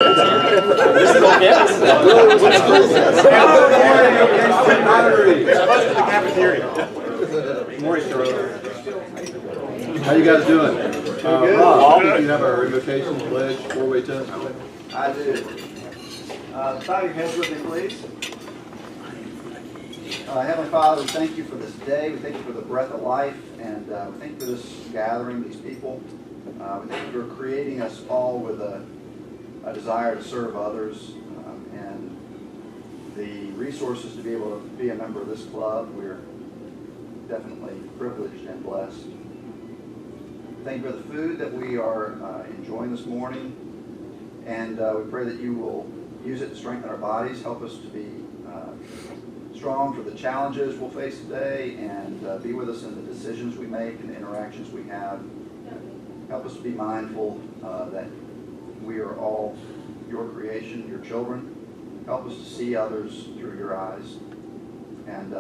This is all gas. The cafeteria. Morning, How you guys doing? Rob, do you have our invocation, pledge, four-way test? I do. Bow your heads with me, please. Heavenly Father, we thank you for this day. We thank you for the breath of life, and we thank you for this gathering, these people. We thank you for creating us all with a desire to serve others and the resources to be able to be a member of this club. We're definitely privileged and blessed. Thank you for the food that we are enjoying this morning, and we pray that you will use it to strengthen our bodies, help us to be strong for the challenges we'll face today, and be with us in the decisions we make and the interactions we have. Help us to be mindful that we are all your creation, your children. Help us to see others through your eyes. And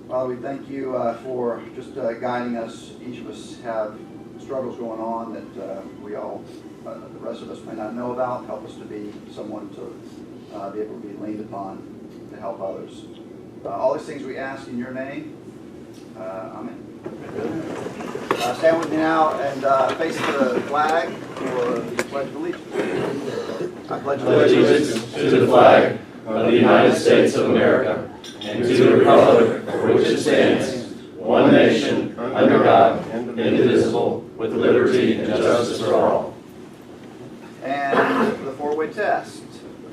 Father, we thank you for just guiding us. Each of us have struggles going on that we all, the rest of us may not know about. Help us to be someone to be able to be leaned upon to help others. All these things we ask in your name. Amen. Stand with me now and face the flag for the Pledge of Allegiance. I pledge allegiance to the flag of the United States of America and to the republic for which it stands, one nation, under God, indivisible, with liberty and justice for all. And the four-way test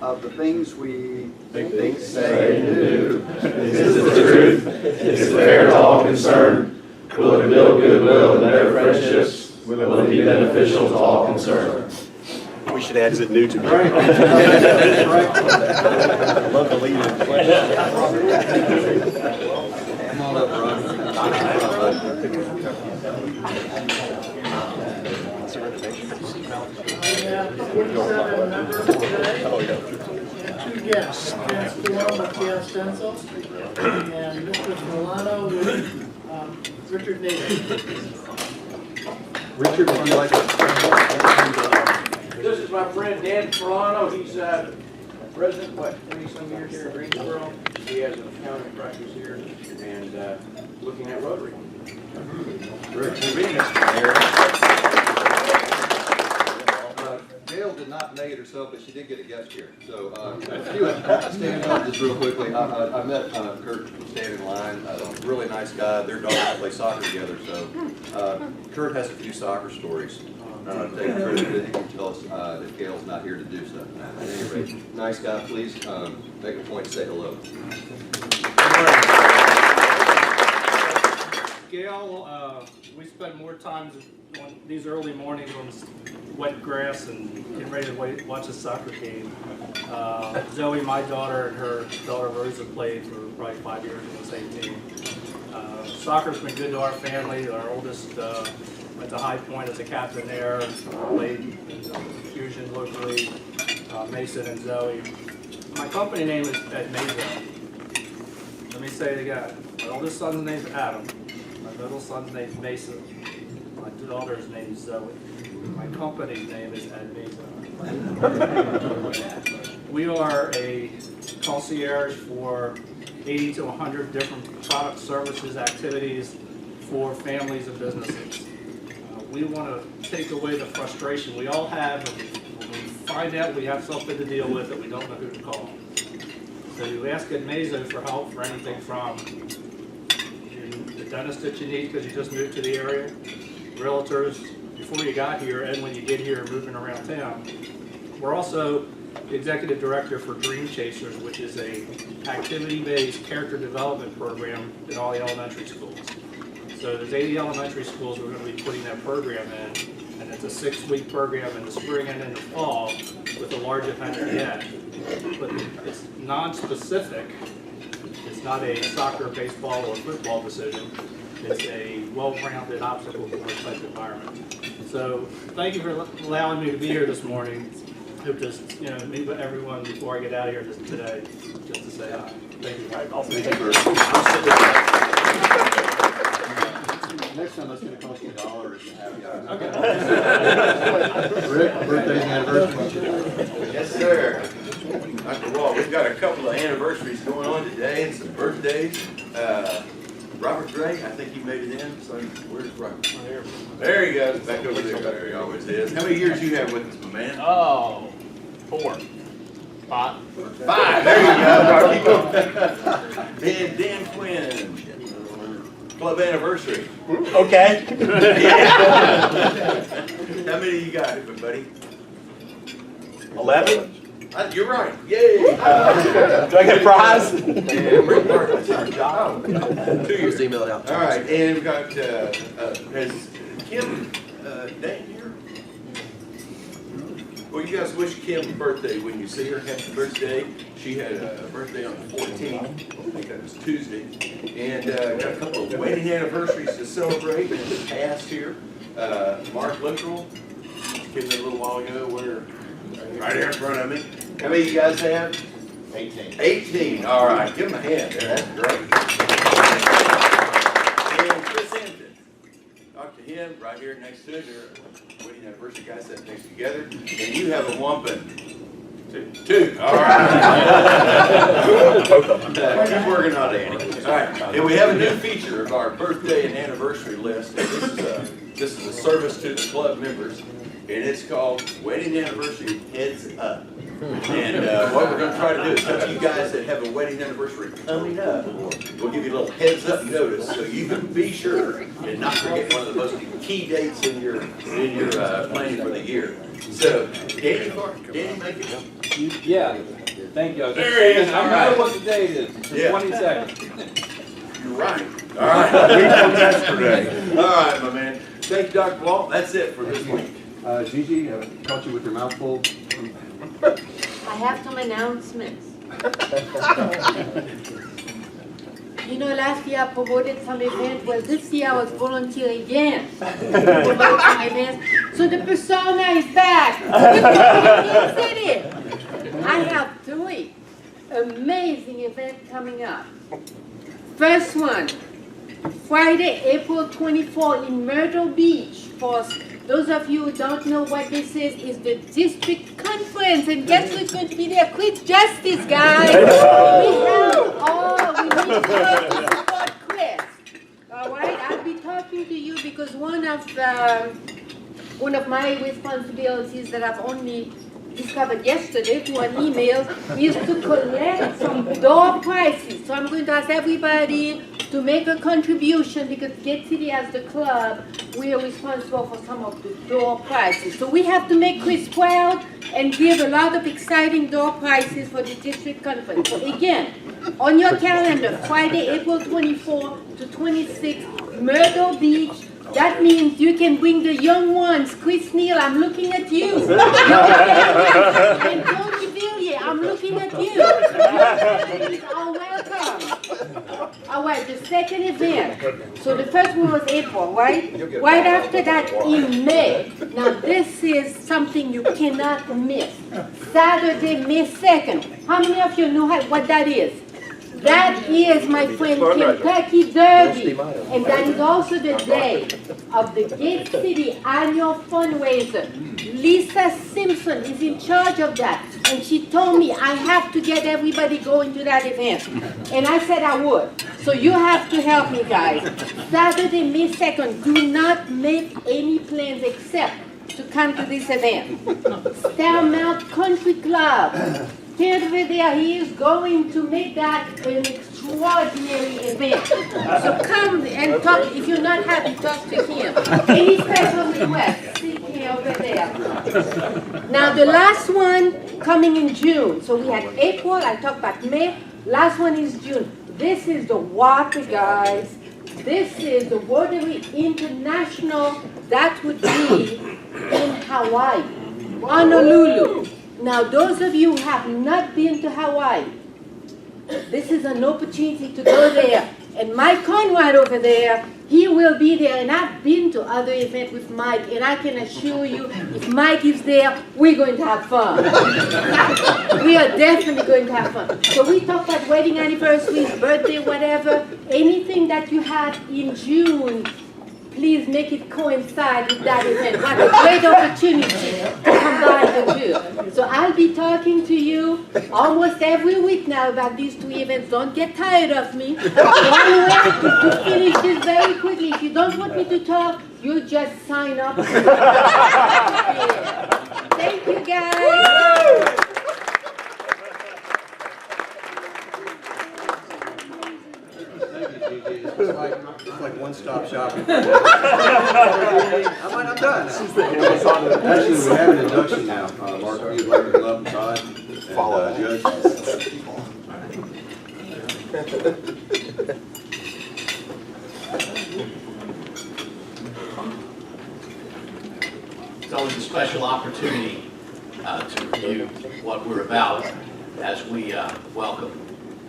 of the things we think, say, and do. Is it the truth? Is it fair to all concerned? Will it build goodwill and better friendships? Will it be beneficial to all concerned? we should add, is it new to me? Right. I love the lead-in. Come on up, Ron. We have 47 members today, two guests, Ken Storm with Gail Stencil, and Mr. Milano with Richard Nathan. Richard, would you like to? This is my friend Dan Toronto. He's resident, 30-some years here in Greensboro. He has an accounting practice here and looking at Rotary. Gail did not make it herself, but she did get a guest here. So if you would stand up just real quickly. I met Kurt standing in line. Really nice guy. Their daughters play soccer together. So Kurt has a few soccer stories. Take credit that he can tell us if Gail's not here to do so. At any rate, nice guy. Please make a point to say hello. Gail, we spend more time on these early mornings on wet grass and getting ready to watch a soccer game. Zoe, my daughter, and her daughter Rosa played for probably 5 years on the same team. Soccer's been good to our family. Our oldest went to High Point as a captain there, played in Fusion locally, Mason and Zoe. My company name is Ed Mason. Let me say it again. My oldest son's name is Adam. My middle son's name is Mason. My daughter's name is Zoe. My company's name is Ed Mason. We are a concierge for 80 to 100 different products, services, activities for families and businesses. We want to take away the frustration we all have when we find out we have something to deal with that we don't know who to call. So you ask Ed Mason for help for anything from the dentist that you need because you just moved to the area, realtors before you got here and when you get here moving around town. We're also the executive director for Dream Chasers, which is a activity-based character development program in all the elementary schools. So there's 80 elementary schools we're going to be putting that program in, and it's a 6-week program in the spring and in the fall with a large event at the end. But it's non-specific. It's not a soccer, baseball, or football decision. It's a well-rounded obstacle course type environment. So thank you for allowing me to be here this morning. Hope to meet with everyone before I get out of here today, just to say hi. Thank you. I'll sit Next time that's gonna cost you $1 if you have it. Rick, birthday anniversary. Yes, sir. Dr. Wall, we've got a couple of anniversaries going on today and some birthdays. Robert Gray, I think he made it in. So where's Robert? There he goes, back over there. He always is. How many years you have with us, my man? Oh, 4, 5. 5. There you go. And Dan Quinn, club anniversary. Okay. How many you got, buddy? 11? You're right. Yay. Do I get a prize? And Rick Martin's our job. 2 years. Email it out. All right, and we've got, has Kim, Dane here? Well, you guys wish Kim a birthday when you see her. Happy birthday. She had a birthday on the 14th. I think that was Tuesday. And got a couple of wedding anniversaries to celebrate in the past here. Mark Literal, came in a little while ago. We're right here in front of me. How many of you guys have? 18. 18. All right, give him a hand there. That's great. And Chris Hampton. Talk to him right here next to it. They're wedding anniversary guys sitting next together. And you have a whomping 2. All right. Keep working on it, Andy. All right. And we have a new feature of our birthday and anniversary list. And this is a service to the club members. And it's called Wedding Anniversary Heads Up. And what we're going to try to do is help you guys that have a wedding anniversary coming up. We'll give you a little heads up notice so you can be sure and not forget one of the most key dates in your planning for the year. So, Danny, make it. Yeah, thank you. There he is. I All right. know what the date is. It's the Yeah. 22nd. You're right. All right. Week from yesterday. All right, my man. Thank you, Dr. Walt. That's it for this week. Gigi, caught you with your mouth full. I have some announcements. You know, last year I promoted some events. Well, this year I was volunteering again to promote some events. So the persona is back. Kansas City. I have 3 amazing events coming up. First one, Friday, April 24 in Myrtle Beach. For those of you who don't know what this is the district conference. And guess who's going to be there? Chris Justice, guys. We need to support Chris. All right, I'll be talking to you because one of my responsibilities that I've only discovered yesterday through an email is to collect some door prizes. So I'm going to ask everybody to make a contribution because Gate City as the club, we are responsible for some of the door prizes. So we have to make Chris proud and give a lot of exciting door prizes for the district conference. So again, on your calendar, Friday, April 24 to 26, Myrtle Beach. That means you can bring the young ones. Chris Neal, I'm looking at you. And Tony Villiers, I'm looking at you. Your families are welcome. All right, the second event. So the first one was April, right? Right after that, in May. Now this is something you cannot miss. Saturday, May 2nd. How many of you know what that is? That is, my friend, Kentucky Derby. And that is also the day of the Gate City annual fundraiser. Lisa Simpson is in charge of that. And she told me I have to get everybody going to that event. And I said I would. So you have to help me, guys. Saturday, May 2nd, do not make any plans except to come to this event. Starmount Country Club. Ted over there, he is going to make that an extraordinary event. So come and talk. If you're not happy, talk to him. Any special requests? See here over there. Now the last one coming in June. So we had April, I talked about May. Last one is June. This is the water, guys. This is the Rotary International. That would be in Hawaii, Honolulu. Now, those of you who have not been to Hawaii, this is an opportunity to go there. And Mike Conrad over there, he will be there. And I've been to other events with Mike, and I can assure you, if Mike is there, we're going to have fun. We are definitely going to have fun. So we talked about wedding anniversaries, birthday, whatever. Anything that you have in June, please make it coincide with that event. What a great opportunity to combine the two. So I'll be talking to you almost every week now about these two events. Don't get tired of me. One way to finish this very quickly. If you don't want me to talk, you just sign up. Thank you, guys. It's like one-stop shopping. I'm done. Actually, we have an induction now. Mark, if you'd like to come up, Todd, and Judge. It's always a special opportunity to review what we're about as we welcome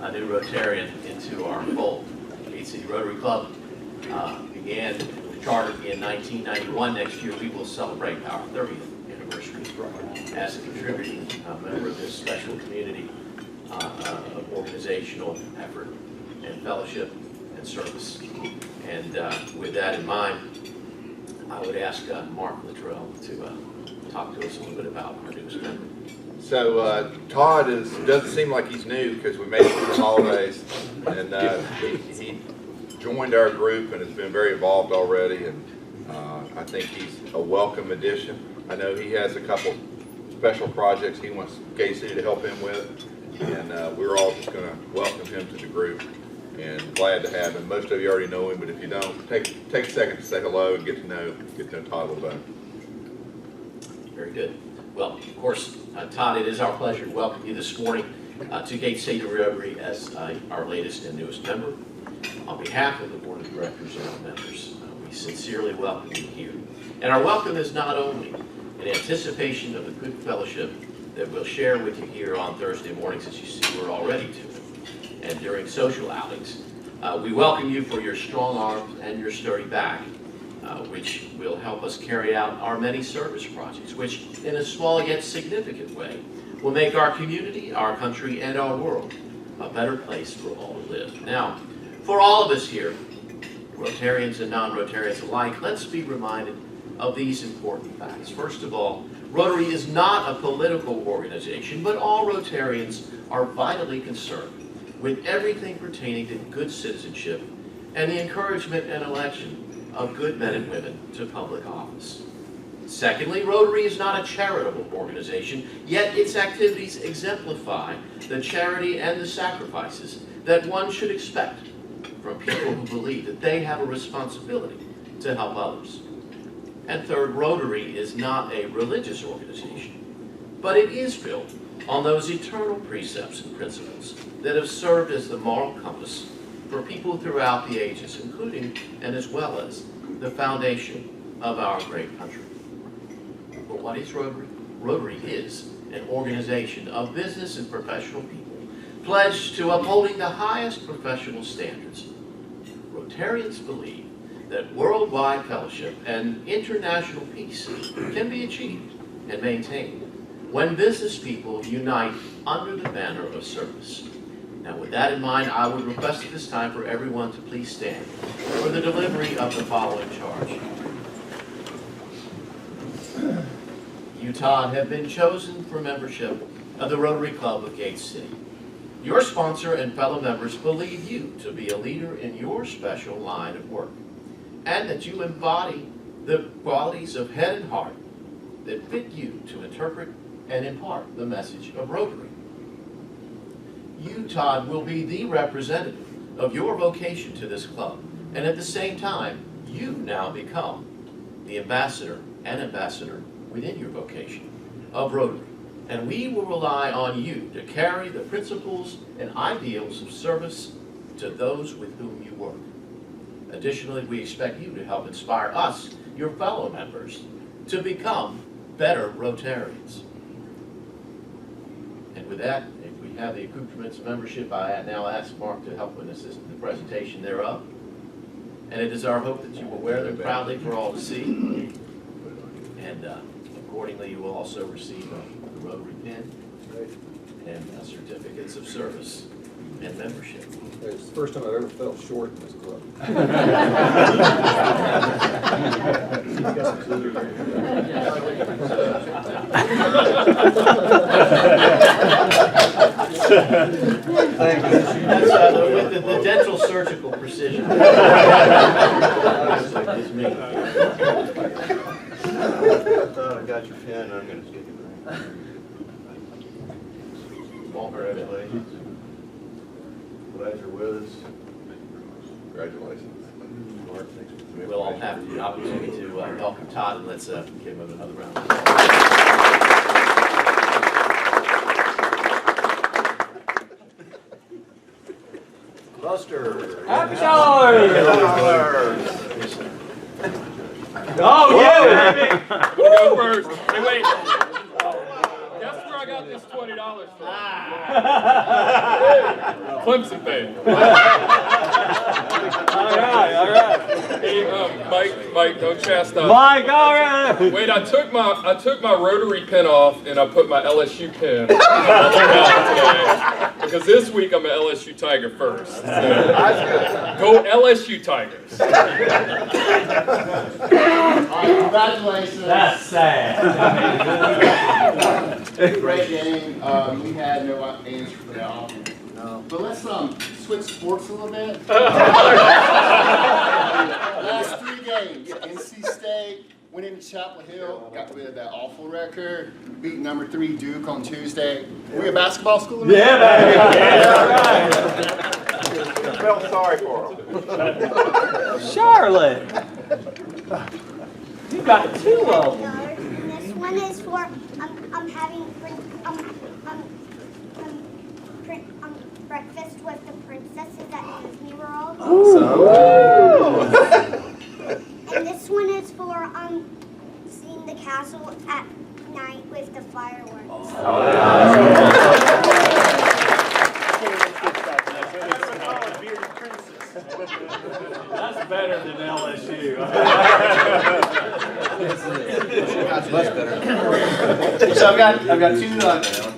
a new Rotarian into our fold. Gate City Rotary Club began, the charter in 1991. Next year we will celebrate our 30th anniversary as a contributing member of this special community organizational effort and fellowship and service. And with that in mind, I would ask Mark Luttrell to talk to us a little bit about our newest member. So Todd doesn't seem like he's new because we made it through the holidays, and he joined our group and has been very involved already, and I think he's a welcome addition. I know he has a couple special projects he wants Gate City to help him with, and we're all just going to welcome him to the group and glad to have him. Most of you already know him, but if you don't, take a second to say hello and get to know Todd a little better. Very good. Well, of course, Todd, it is our pleasure to welcome you this morning to Gate City Rotary as our latest and newest member. On behalf of the Board of Directors and our members, we sincerely welcome you here. And our welcome is not only in anticipation of the good fellowship that we'll share with you here on Thursday mornings, as you see we're already doing, and during social outings. We welcome you for your strong arms and your sturdy back, which will help us carry out our many service projects, which in a small yet significant way will make our community, our country, and our world a better place for all to live. Now, for all of us here, Rotarians and non-Rotarians alike, let's be reminded of these important facts. First of all, Rotary is not a political organization, but all Rotarians are vitally concerned with everything pertaining to good citizenship and the encouragement and election of good men and women to public office. Secondly, Rotary is not a charitable organization, yet its activities exemplify the charity and the sacrifices that one should expect from people who believe that they have a responsibility to help others. And third, Rotary is not a religious organization, but it is built on those eternal precepts and principles that have served as the moral compass for people throughout the ages, including and as well as the foundation of our great country. But what is Rotary? Rotary is an organization of business and professional people pledged to upholding the highest professional standards. Rotarians believe that worldwide fellowship and international peace can be achieved and maintained when business people unite under the banner of service. Now, with that in mind, I would request at this time for everyone to please stand for the delivery of the following charge. You, Todd, have been chosen for membership of the Rotary Club of Gate City. Your sponsor and fellow members believe you to be a leader in your special line of work, and that you embody the qualities of head and heart that fit you to interpret and impart the message of Rotary. You, Todd, will be the representative of your vocation to this club, and at the same time, you now become the ambassador within your vocation of Rotary. And we will rely on you to carry the principles and ideals of service to those with whom you work. Additionally, we expect you to help inspire us, your fellow members, to become better Rotarians. And with that, if we have the accoutrements of membership, I now ask Mark to help and assist in the presentation thereof. And it is our hope that you will wear them proudly for all to see. And accordingly, you will also receive a Rotary pin and certificates of service and membership. It's the first time I've ever felt short in this club. Thank you. That's with the dental surgical precision. Oh, I got your pen, I'm gonna stick it right. Congratulations. Glad you're with us. Congratulations. Mark, thanks for the We'll all have the opportunity to welcome Todd, and let's give him another round. Buster. Happy dollars! Oh, yeah, baby! Who go first? Hey, wait. Guess where I got this $20 from? Clemson thing. All right. Hey, Mike, don't chastise. Mike, all right. Wait, I took my Rotary pin off and I put my LSU pin on the belt today because this week I'm an LSU Tiger first. So, go LSU Tigers. Congratulations. That's sad. Great game. We had no answer for that offense. But let's switch sports a little bit. Last 3 games, NC State went into Chapel Hill, got rid of that awful record, beat number 3 Duke on Tuesday. We a basketball school? Yeah, baby. Yeah, I felt sorry for him. Charlotte. You got 2 of them. This one is for I'm having breakfast with the princesses at Disney World. And this one is for seeing the castle at night with the fireworks. That's better than LSU. Much better. So I've got 2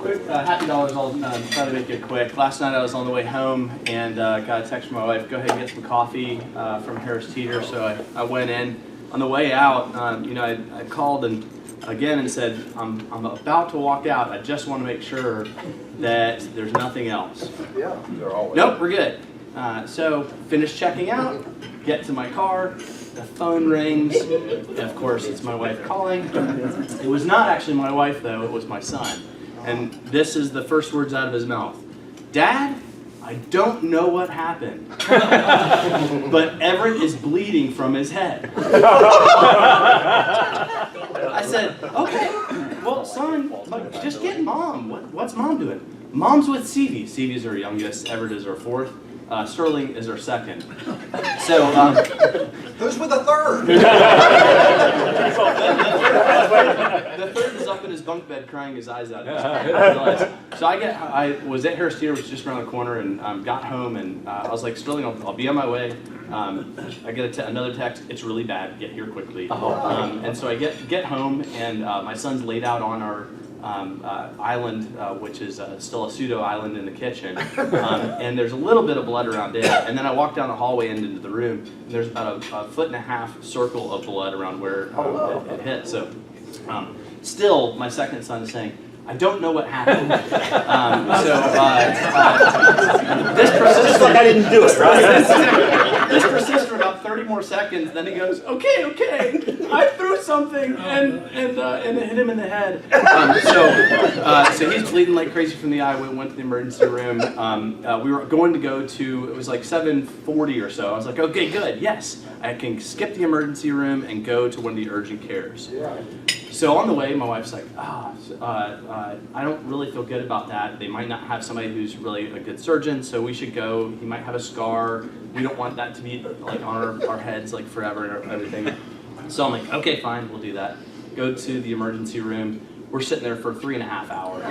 quick happy dollars. I'll try to make it quick. Last night I was on the way home and got a text from my wife. Go ahead and get some coffee from Harris Teeter. So I went in. On the way out, I called and said I'm about to walk out. I just want to make sure that there's nothing else. Yeah, they're always. Nope, we're good. So finish checking out. Get to my car. The phone rings. Of course, it's my wife calling. It was not actually my wife, though. It was my son. And this is the first words out of his mouth. Dad, I don't know what happened, but Everett is bleeding from his head. I said, okay, well, son, just get Mom. What's Mom doing? Mom's with Stevie. Stevie's our youngest. Everett is our 4th. Sterling is our 2nd. So, Who's with the 3rd? The 3rd is up in his bunk bed crying his eyes out. So I was at Harris Teeter, which is just around the corner, and got home, and I was like, Sterling, I'll be on my way. I get another text, it's really bad, get here quickly. And so I get home, and my son's laid out on our island, which is still a pseudo island in the kitchen, and there's a little bit of blood around it. And then I walk down the hallway and into the room, and there's about a 1.5 foot circle of blood around where it hit. So still, my 2nd son is saying, I don't know what happened. This persisted. Just like I didn't do it, right? This persists for about 30 more seconds. Then he goes, "Okay, I threw something and it hit him in the head." So he's bleeding like crazy from the eye. We went to the emergency room. We were going to go to, it was like 7:40 or so. I was like, "Okay, good. Yes, I can skip the emergency room and go to one of the urgent cares." Yeah. So on the way, my wife's like, I don't really feel good about that. They might not have somebody who's really a good surgeon, so we should go. He might have a scar. We don't want that to be like on our heads like forever and everything. So I'm like, okay, fine, we'll do that. Go to the emergency room. We're sitting there for 3.5 hours.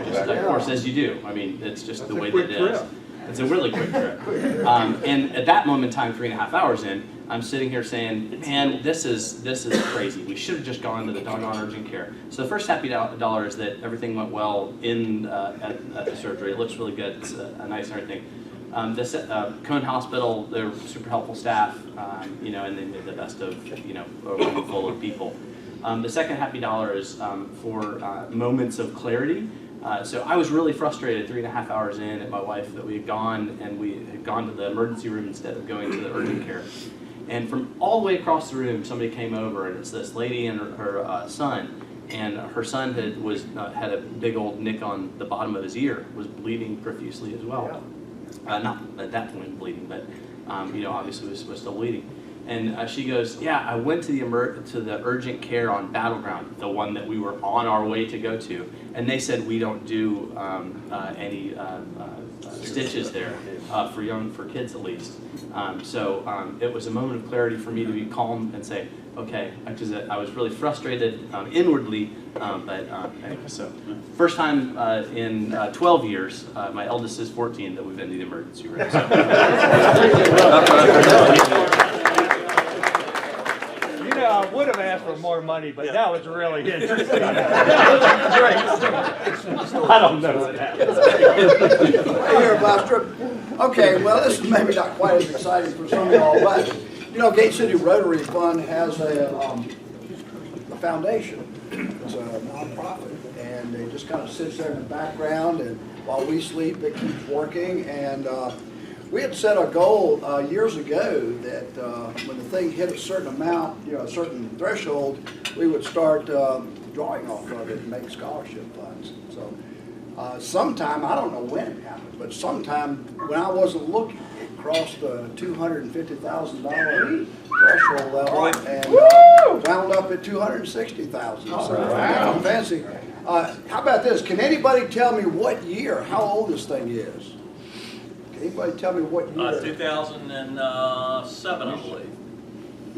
Just of course as you do. I mean, it's just the way that it is. It's a really quick trip. And at that moment in time, 3.5 hours in, I'm sitting here saying, man, this is crazy. We should have just gone to the doggone urgent care. So the first happy dollar is that everything went well at the surgery. It looks really good. It's nice and everything. Cone Hospital, they're super helpful staff, and they made the best of, a room full of people. The second happy dollar is for moments of clarity. So I was really frustrated 3.5 hours in at my wife that we had gone to the emergency room instead of going to the urgent care. And from all the way across the room, somebody came over, and it's this lady and her son. And her son had a big old nick on the bottom of his ear, was bleeding profusely as well. Not at that point bleeding, but obviously was still bleeding. And she goes, yeah, I went to the urgent care on Battleground, the one that we were on our way to go to, and they said we don't do any stitches there for kids at least. So it was a moment of clarity for me to be calm and say, okay, because I was really frustrated inwardly, so first time in 12 years, my eldest is 14, that we've been to the emergency room. So. I would have asked for more money, but that was really interesting. I don't know what happened. Here, Buster. Okay, well, this is maybe not quite as exciting for some of y'all, but Gate City Rotary Fund has a foundation. It's a nonprofit, and it just kind of sits there in the background, and while we sleep, it keeps working. And we had set a goal years ago that when the thing hit a certain amount, a certain threshold, we would start drawing off of it and make scholarship funds. So sometime, I don't know when it happened, but sometime when I wasn't looking, it crossed the $250,000 threshold level and wound up at $260,000. So wow. Fancy. How about this? Can anybody tell me what year, how old this thing is? Anybody tell me what year? 2007, I believe.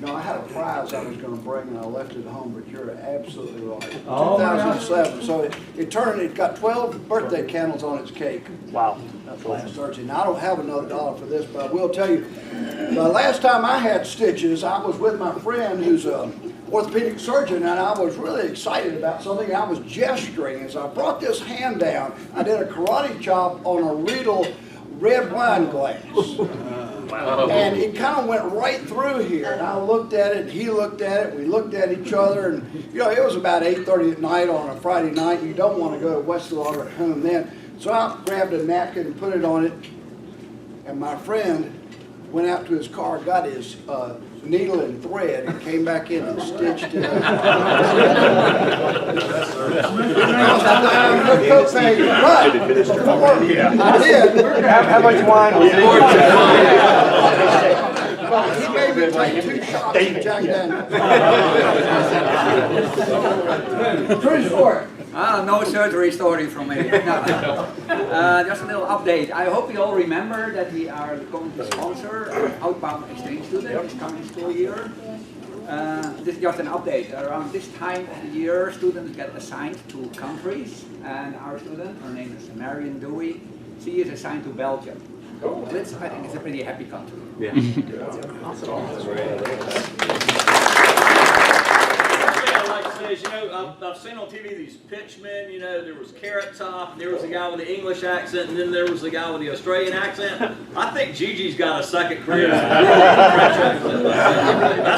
I had a prize I was going to bring and I left it at home, but you're absolutely right. 2007. So it got 12 birthday candles on its cake. Wow. That's last Thursday. Now, I don't have another dollar for this, but I will tell you, the last time I had stitches, I was with my friend who's an orthopedic surgeon, and I was really excited about something. I was gesturing as I brought this hand down. I did a karate chop on a Riedel red wine glass. Wow. And it kind of went right through here. And I looked at it, he looked at it, we looked at each other, and it was about 8:30 at night on a Friday night. You don't want to go to Westlaw at home then. So I grabbed a napkin and put it on it, and my friend went out to his car, got his needle and thread, and came back in and stitched it up. I did. How much wine was He made me take 2 shots of Jack Daniels. True story. No surgery story from me. No. Just a little update. I hope you all remember that we are going to sponsor outbound exchange students this coming school year. This is just an update. Around this time of the year, students get assigned to countries, and our student, her name is Marion Dewey, she is assigned to Belgium. Which I think is a pretty happy country. Yeah. I've seen on TV these pitchmen, there was Carrot Top, and there was a guy with the English accent, and then there was the guy with the Australian accent. I think Gigi's got a second career. That's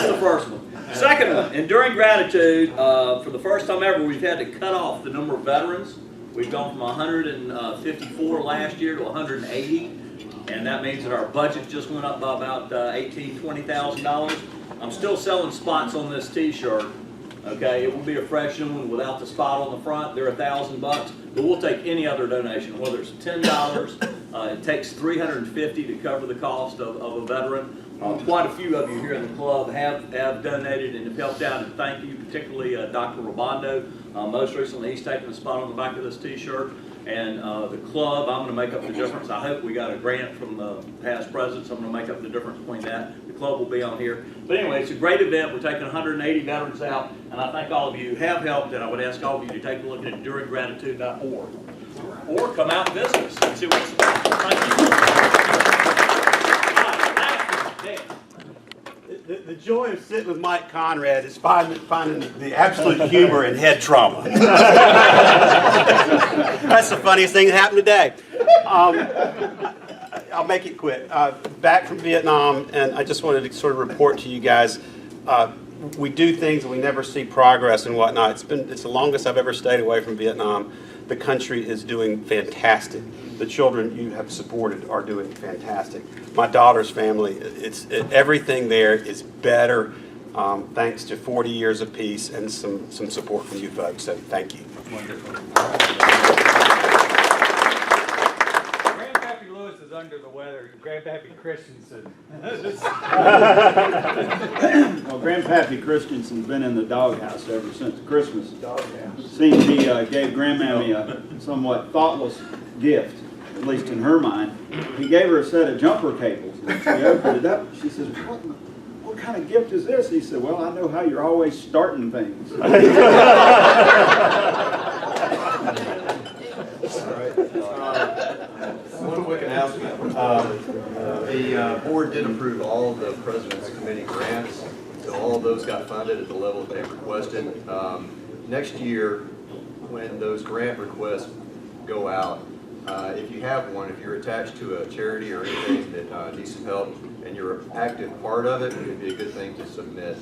the first one. Second one, enduring gratitude. For the first time ever, we've had to cut off the number of veterans. We've gone from 154 last year to 180. And that means that our budget just went up by about $18,000, $20,000. I'm still selling spots on this T-shirt. Okay, it will be a fresh one without the spot on the front. They're $1,000, but we'll take any other donation, whether it's $10. It takes $350 to cover the cost of a veteran. Quite a few of you here in the club have donated and have helped out, and thank you, particularly Dr. Robondo. Most recently, he's taken a spot on the back of this T-shirt. And the club, I'm going to make up the difference. I hope we got a grant from the past presidents. I'm going to make up the difference between that. The club will be on here. But anyway, it's a great event. We're taking 180 veterans out, and I thank all of you who have helped, and I would ask all of you to take a look at enduringgratitude.org. Or come out and visit us and see what's about. Thank you. the joy of sitting with Mike Conrad is finding the absolute humor in head trauma. That's the funniest thing that happened today. I'll make it quick. Back from Vietnam, and I just wanted to sort of report to you guys. We do things and we never see progress and whatnot. It's the longest I've ever stayed away from Vietnam. The country is doing fantastic. The children you have supported are doing fantastic. My daughter's family, everything there is better thanks to 40 years of peace and some support from you folks. So thank you. Wonderful. Grandpappy Lewis is under the weather. Grandpappy Christensen. Well, Grandpappy Christensen's been in the doghouse ever since Christmas. Seems he gave Grandmammy a somewhat thoughtless gift, at least in her mind. He gave her a set of jumper cables. And she opened it up. She says, what kind of gift is this? He said, well, I know how you're always starting things. One quick announcement. The board did approve all of the President's Committee grants, so all of those got funded at the level they requested. Next year, when those grant requests go out, if you have one, if you're attached to a charity or anything that needs some help and you're an active part of it, it would be a good thing to submit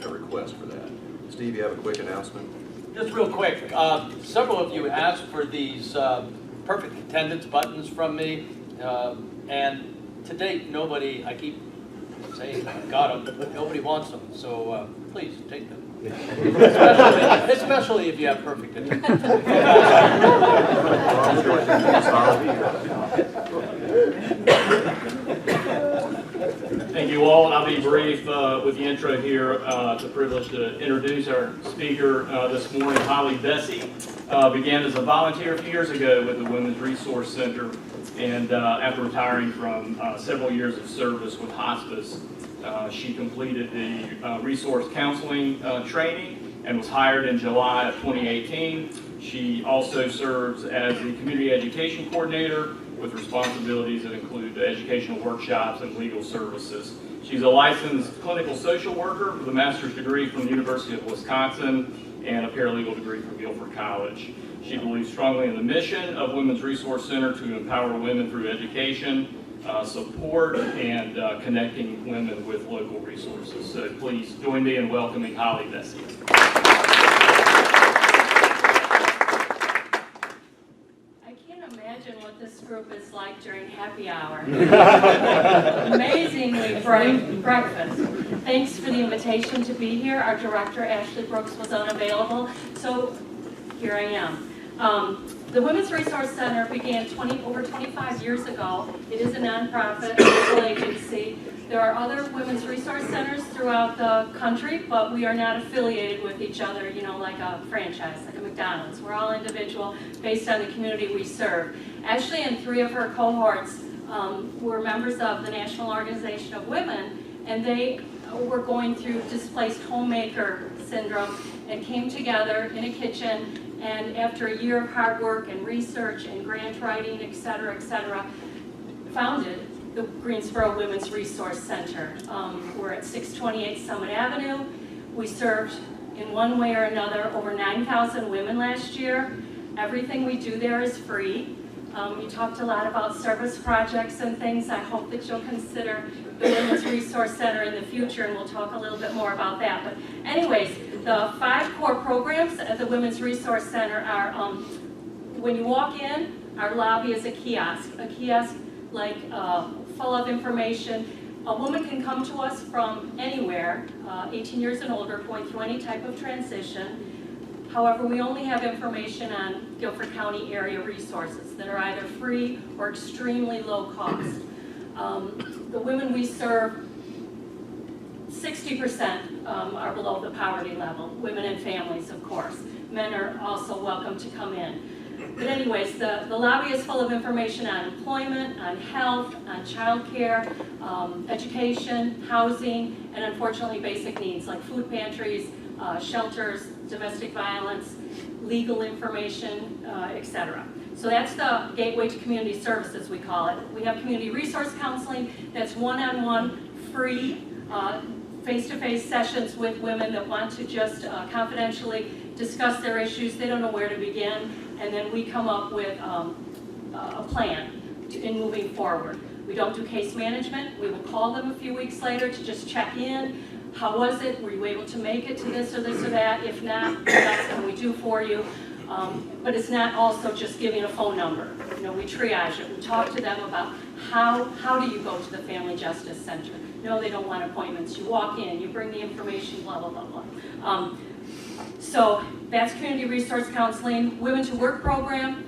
a request for that. Steve, you have a quick announcement? Just real quick, several of you asked for these perfect attendance buttons from me, and to date, nobody, I keep saying I got them, but nobody wants them, so please take them. Especially if you have perfect attendance. Thank you all. I'll be brief with the intro here. It's a privilege to introduce our speaker this morning, Holly Bessey. Began as a volunteer a few years ago with the Women's Resource Center, and after retiring from several years of service with hospice, she completed the resource counseling training and was hired in July of 2018. She also serves as the community education coordinator with responsibilities that include educational workshops and legal services. She's a licensed clinical social worker with a master's degree from the University of Wisconsin and a paralegal degree from Guilford College. She believes strongly in the mission of Women's Resource Center to empower women through education, support, and connecting women with local resources. So please join me in welcoming Holly Bessey. I can't imagine what this group is like during happy hour. Amazingly bright breakfast. Thanks for the invitation to be here. Our director, Ashley Brooks, was unavailable, so here I am. The Women's Resource Center began over 25 years ago. It is a nonprofit local agency. There are other women's resource centers throughout the country, but we are not affiliated with each other, you know, like a franchise, like a McDonald's. We're all individual based on the community we serve. Ashley and 3 of her cohorts were members of the National Organization of Women, and they were going through displaced homemaker syndrome and came together in a kitchen, and after a year of hard work and research and grant writing, et cetera, founded the Greensboro Women's Resource Center. We're at 628 Summit Avenue. We served in one way or another over 9,000 women last year. Everything we do there is free. You talked a lot about service projects and things. I hope that you'll consider the Women's Resource Center in the future, and we'll talk a little bit more about that. But anyways, the 5 core programs at the Women's Resource Center are, when you walk in, our lobby is a kiosk like full of information. A woman can come to us from anywhere, 18 years and older, going through any type of transition. However, we only have information on Guilford County area resources that are either free or extremely low cost. The women we serve, 60% are below the poverty level, women and families, of course. Men are also welcome to come in. But anyways, the lobby is full of information on employment, on health, on childcare, education, housing, and unfortunately basic needs like food pantries, shelters, domestic violence, legal information, etc. So that's the gateway to community services, we call it. We have community resource counseling that's one-on-one, free, face-to-face sessions with women that want to just confidentially discuss their issues. They don't know where to begin, and then we come up with a plan in moving forward. We don't do case management. We will call them a few weeks later to just check in. How was it? Were you able to make it to this or this or that? If not, what else can we do for you? But it's not also just giving a phone number. You know, we triage it. We talk to them about how do you go to the Family Justice Center? No, they don't want appointments. You walk in, you bring the information, blah, blah, blah, blah. So that's community resource counseling. Women to Work program,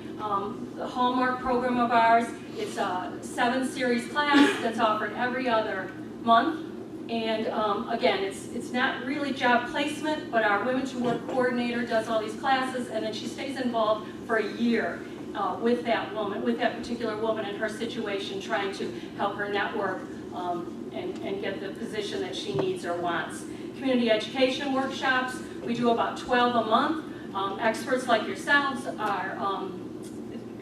the hallmark program of ours. It's a 7-series class that's offered every other month. And again, it's not really job placement, but our Women to Work coordinator does all these classes, and then she stays involved for a year with that woman, with that particular woman in her situation, trying to help her network and get the position that she needs or wants. Community education workshops, we do about 12 a month. Experts like yourselves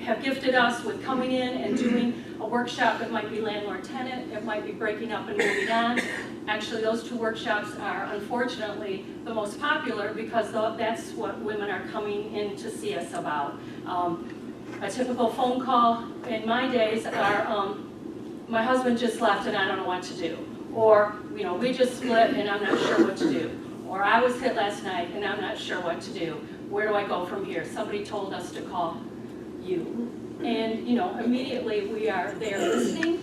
have gifted us with coming in and doing a workshop. It might be landlord-tenant, it might be breaking up and moving on. Actually, those 2 workshops are unfortunately the most popular because that's what women are coming in to see us about. A typical phone call in my days are, my husband just left and I don't know what to do. Or, you know, we just split and I'm not sure what to do. Or I was hit last night and I'm not sure what to do. Where do I go from here? Somebody told us to call you. And, you know, immediately we are there listening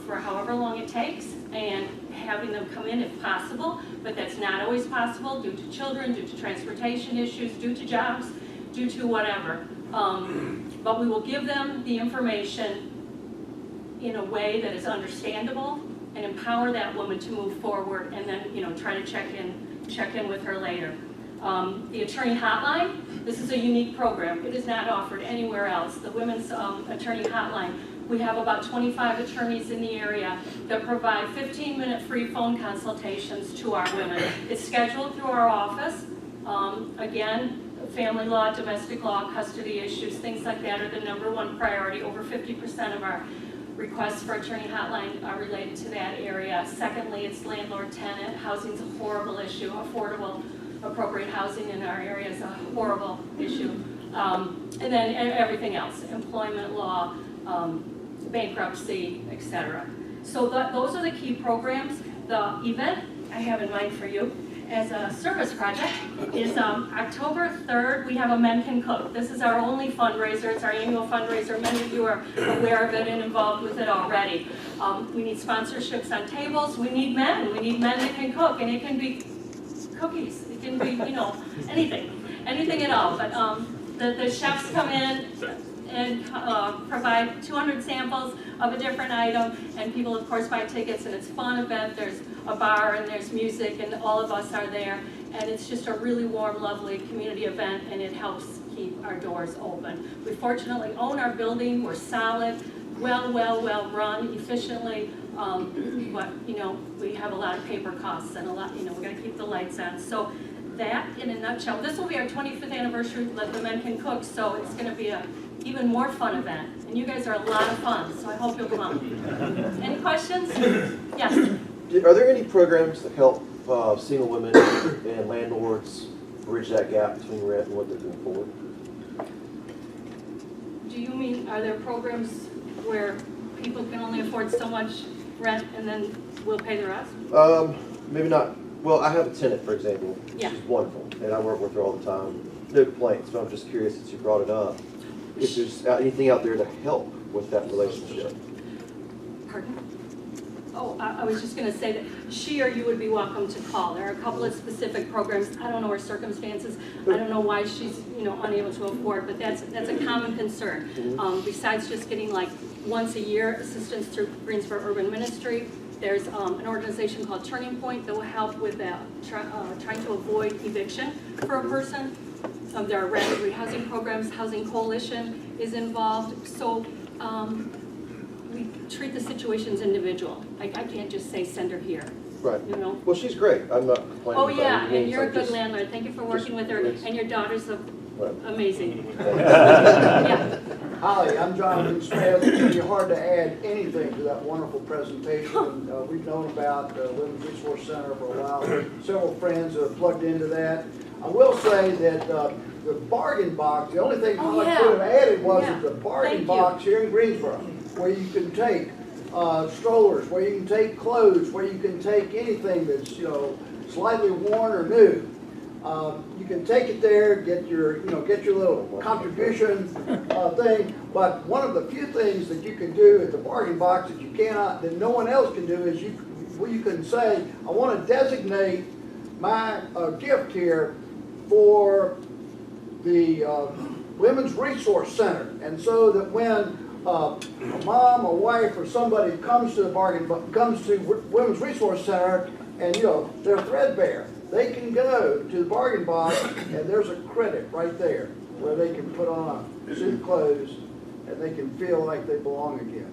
for however long it takes and having them come in if possible, but that's not always possible due to children, due to transportation issues, due to jobs, due to whatever. But we will give them the information in a way that is understandable and empower that woman to move forward, and then, you know, try to check in with her later. The attorney hotline, this is a unique program. It is not offered anywhere else. The Women's Attorney Hotline, we have about 25 attorneys in the area that provide 15-minute free phone consultations to our women. It's scheduled through our office. Again, family law, domestic law, custody issues, things like that are the #1 priority. Over 50% of our requests for attorney hotline are related to that area. Secondly, it's landlord-tenant. Housing's a horrible issue. Affordable, appropriate housing in our area is a horrible issue. And then everything else, employment law, bankruptcy, etc. So those are the key programs. The event I have in mind for you as a service project is October 3rd. We have a Men Can Cook. This is our only fundraiser. It's our annual fundraiser. Many of you are aware of it and involved with it already. We need sponsorships on tables. We need men. We need men that can cook, and it can be cookies. It can be, you know, anything at all. But the chefs come in and provide 200 samples of a different item, and people of course buy tickets, and it's a fun event. There's a bar and there's music, and all of us are there, and it's just a really warm, lovely community event, and it helps keep our doors open. We fortunately own our building. We're solid, well run, efficiently, but you know, we have a lot of paper costs and a lot, you know, we're going to keep the lights on. So that in a nutshell. This will be our 25th anniversary of the Men Can Cook, so it's going to be a even more fun event, and you guys are a lot of fun, so I hope you'll come. Any questions? Yes? Are there any programs that help single women and landlords bridge that gap between rent and what they can afford? Do you mean, are there programs where people can only afford so much rent and then we'll pay the rest? Maybe not. Well, I have a tenant, for example. Yeah. She's wonderful, and I work with her all the time. No complaints, but I'm just curious since you brought it up. If there's anything out there to help with that relationship. Pardon? Oh, I was just going to say that she or you would be welcome to call. There are a couple of specific programs. I don't know her circumstances. I don't know why she's, you know, unable to afford, but that's a common concern. Besides just getting like once a year assistance through Greensboro Urban Ministry, there's an organization called Turning Point that will help with that, trying to avoid eviction for a person. There are rapid rehousing programs. Housing Coalition is involved. So we treat the situations individual. I can't just say send her here. Right. You know. Well, she's great. I'm not complaining. Oh yeah, and you're a good just, landlord. Thank you for working with her. And your daughter's amazing. Right. Yeah. Holly, I'm Jonathan Smith. It's really hard to add anything to that wonderful presentation. We've known about the Women's Resource Center for a while. Several friends that are plugged into that. I will say that the bargain box, the only thing I could have added was the bargain box here in Greensboro, where you can take strollers, where you can take clothes, where you can take anything that's, you know, slightly worn or new. You can take it there, get your little contribution thing. But one of the few things that you can do at the bargain box that no one else can do is you can say, I want to designate my gift here for the Women's Resource Center, and so that when a mom, a wife, or somebody comes to Women's Resource Center, and they're threadbare, they can go to the bargain box, and there's a credit right there where they can put on suit clothes, and they can feel like they belong again.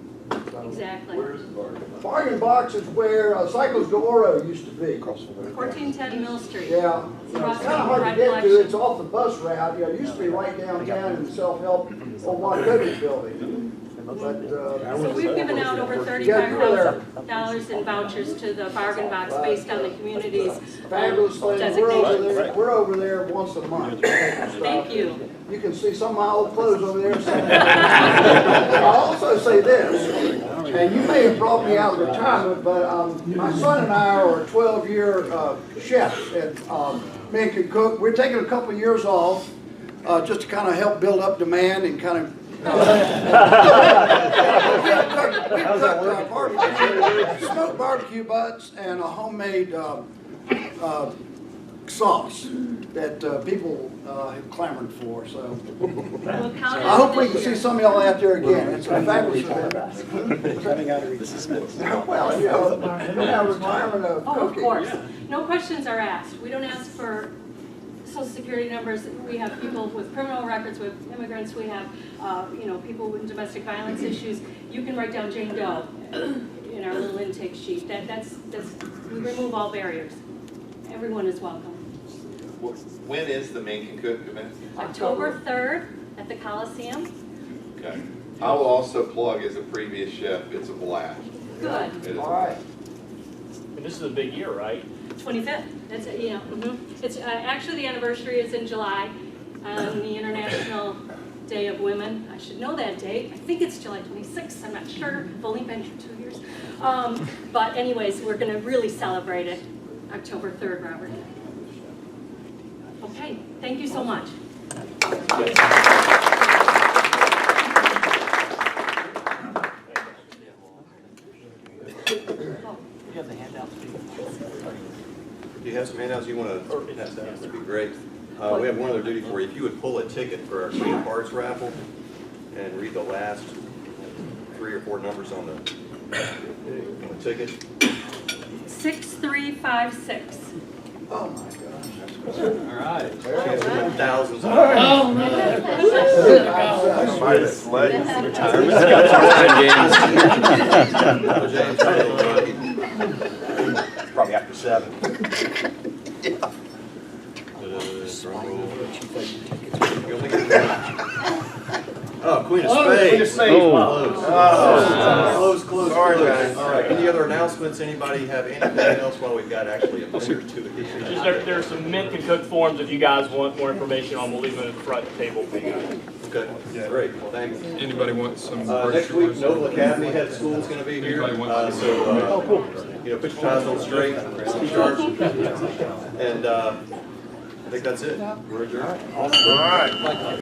So, exactly. Where's the bargain box? Bargain box is where Cycles de Oro used to be. 1410 Mill Street. Yeah, it's kind of hard to get to. It's off the bus route. It used to be right downtown in the self-help old Wachovia building. So we've given out over $35,000 in vouchers to the bargain box based on the community's designation. We're over there once a month. Thank you. You can see some of my old clothes over there. I'll also say this, and you may have brought me out of retirement, but my son and I are 12-year chefs, and me and can cook. We're taking a couple of years off just to kind of help build up demand and kind of smoked barbecue butts and a homemade sauce that people have clamored for. So I hope we can see some of y'all out there again. It's a fabulous event. Well, retirement of cooking. Of course. No questions are asked. We don't ask for Social Security numbers. We have people with criminal records, with immigrants. We have, people with domestic violence issues. You can write down Jane Doe in our little intake sheet. We remove all barriers. Everyone is welcome. When is the Man Can Cook event? October 3rd at the Coliseum. Okay. I will also plug as a previous chef. It's a blast. Good. All right. And this is a big year, right? 25th. That's it. It's actually the anniversary is in July, on the International Day of Women. I should know that date. I think it's July 26th. I'm not sure. I've only been here 2 years. But anyways, we're going to really celebrate it October 3rd, Robert. Okay. Thank you so much. Do you have some handouts you want to pass out? That'd be great. We have one other duty for you. If you would pull a ticket for our Green Cards raffle and read the last 3 or 4 numbers on the ticket. 6356. Oh my gosh. All right. Chance to win thousands. Oh man. Probably after 7. Oh, Queen of Spades. Queen of Spades. Close. Sorry, guys. All right. Any other announcements? Anybody have anything else while we've got actually a minute or two again? There's some Men Can Cook forms if you guys want more information on. We'll leave them at the front table for you guys. Okay. Great. Well, thanks. Anybody want some? Next week, Noble Academy head of school is going to be here. So, put your ties on straight, sharp, and I think that's it. We're adjourned. All right.